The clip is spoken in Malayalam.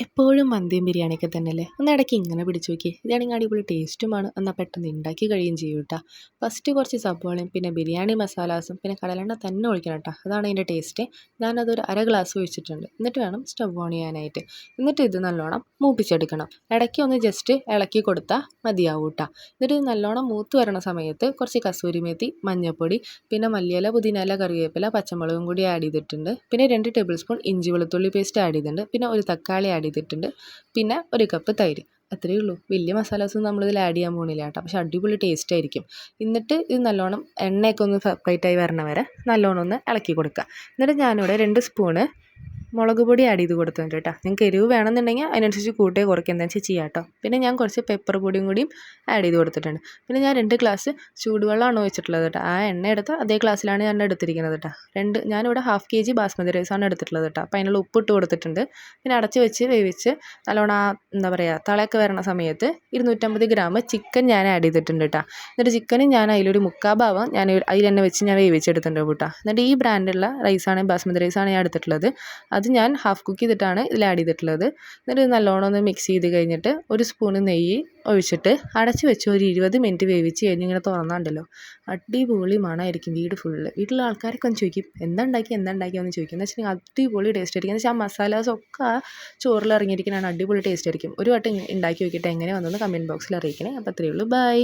എപ്പോഴും മന്തിയും ബിരിയാണിയൊക്കെ തന്നെയല്ലേ, ഒന്ന് ഇടയ്ക്ക് ഇങ്ങനെ പിടിച്ച് നോക്കി. ഇതാണെങ്കിൽ അടിപൊളി ടേസ്റ്റുമാണ്, എന്നാൽ പെട്ടെന്ന് ഉണ്ടാക്കി കഴിയുകയും ചെയ്യും കേട്ടോ. ഫസ്റ്റ് കുറച്ച് സബോളയും പിന്നെ ബിരിയാണി മസാലാസും പിന്നെ കടലെണ്ണ തന്നെ ഒഴിക്കണം കേട്ടോ, അതാണ് അതിൻ്റെ ടേസ്റ്റ്. ഞാനതൊരു അര ഗ്ലാസ് ഒഴിച്ചിട്ടുണ്ട്. എന്നിട്ട് വേണം സ്റ്റവ് ഓൺ ചെയ്യാനായിട്ട്. എന്നിട്ട് ഇത് നല്ലോണം മൂപ്പിച്ചെടുക്കണം. ഇടയ്ക്ക് ഒന്ന് ജസ്റ്റ് ഇളക്കി കൊടുത്താൽ മതിയാവും കേട്ടോ. എന്നിട്ട് ഇത് നല്ലോണം മൂത്ത് വരണ സമയത്ത് കുറച്ച് കസൂരി മേത്തി, മഞ്ഞൾപ്പൊടി, പിന്നെ മല്ലിയില, പുതിനയില, കറിവേപ്പില, പച്ചമുളകും കൂടി ആഡ് ചെയ്തിട്ടുണ്ട്. പിന്നെ 2 ടേബിൾ സ്പൂൺ ഇഞ്ചി വെളുത്തുള്ളി പേസ്റ്റ് ആഡ് ചെയ്തിട്ടുണ്ട്. പിന്നെ ഒരു തക്കാളി ആഡ് ചെയ്തിട്ടുണ്ട്. പിന്നെ 1 കപ്പ് തൈര്. അത്രയേ ഉള്ളൂ. വലിയ മസാലാസൊന്നും നമ്മളിതിൽ ആഡ് ചെയ്യാൻ പോകുന്നില്ല കേട്ടോ, പക്ഷെ അടിപൊളി ടേസ്റ്റ് ആയിരിക്കും. എന്നിട്ട് ഇത് നല്ലോണം എണ്ണയൊക്കെ ഒന്ന് സെപ്പറേറ്റ് ആയി വരണ വരെ നല്ലോണം ഒന്ന് ഇളക്കി കൊടുക്കുക. എന്നിട്ട് ഞാനിവിടെ 2 സ്പൂണ് മുളക് പൊടി ആഡ് ചെയ്ത് കൊടുത്തിട്ടുണ്ട് കേട്ടോ. നിങ്ങൾക്ക് എരിവ് വേണമെന്നുണ്ടെങ്കിൽ അതിനനുസരിച്ച് കൂട്ടുകയോ കുറയ്ക്കുക എന്താ വെച്ചാൽ ചെയ്യാം കേട്ടോ. പിന്നെ ഞാൻ കുറച്ച് പെപ്പർ പൊടിയും കൂടിയും ആഡ് ചെയ്ത് കൊടുത്തിട്ടുണ്ട്. പിന്നെ ഞാൻ 2 ഗ്ലാസ് ചൂടുവെള്ളമാണ് ഒഴിച്ചിട്ടുള്ളത് കേട്ടോ. ആ എണ്ണ എടുത്ത് അതേ ഗ്ലാസ്സിലാണ് ഞാൻ എടുത്തിരിക്കുന്നത് കേട്ടോ. ഞാനിവിടെ 1/2 kg ബാസ്മതി റൈസാണ് എടുത്തിട്ടുള്ളത് കേട്ടോ. അപ്പോൾ അതിനുള്ള ഉപ്പിട്ട് കൊടുത്തിട്ടുണ്ട്. പിന്നെ അടച്ച് വെച്ച് വേവിച്ച് നല്ലോണം എന്താ പറയുക തിളയൊക്കെ വരണ സമയത്ത് 250 ഗ്രാം ചിക്കൻ ഞാൻ ആഡ് ചെയ്തിട്ടുണ്ട് കേട്ടോ. എന്നിട്ട് ചിക്കനും ഞാൻ അതിലൊരു 3/4 ഭാഗം ഞാൻ അതിൽ തന്നെ വെച്ച് ഞാൻ വേവിച്ചെടുത്തിട്ടുണ്ട് കേട്ടോ. എന്നിട്ട് ഈ ബ്രാൻഡുള്ള റൈസാണ്, ബാസ്മതി റൈസാണ് ഞാൻ എടുത്തിട്ടുള്ളത്. അത് ഞാൻ ഹാഫ് കുക്ക് ചെയ്തിട്ടാണ് ഇതിൽ ആഡ് ചെയ്തിട്ടുള്ളത്. എന്നിട്ട് നല്ലോണം ഒന്ന് മിക്സ് ചെയ്ത് കഴിഞ്ഞിട്ട് 1 സ്പൂണ് നെയ്യ് ഒഴിച്ചിട്ട് അടച്ച് വെച്ച് ഒരു 20 മിനിറ്റ് വേവിച്ച് കഴിഞ്ഞ് ഇങ്ങനെ തുറന്നാണ്ടല്ലോ അടിപൊളി മണമായിരിക്കും വീട് ഫുള്ള്. വീട്ടിലുള്ള ആൾക്കാരൊക്കെ ഒന്ന് ചോദിക്കും എന്താ ഉണ്ടാക്കിയെന്ന് ചോദിക്കും. എന്ന് വെച്ചിട്ടുണ്ടെങ്കിൽ അടിപൊളി ടേസ്റ്റ് ആയിരിക്കും. എന്ന് വെച്ചാൽ ആ മസാലാസൊക്കെ ആ ചോറിൽ ഇറങ്ങിയിരിക്കുന്നതാണ്, അടിപൊളി ടേസ്റ്റ് ആയിരിക്കും. ഒരു വട്ടം ഉണ്ടാക്കി നോക്കിയിട്ട് എങ്ങനെ വന്നെന്ന് കമൻറ്റ് ബോക്സിൽ അറിയിക്കണേ. അപ്പോൾ അത്രയേ ഉള്ളൂ, ബൈ.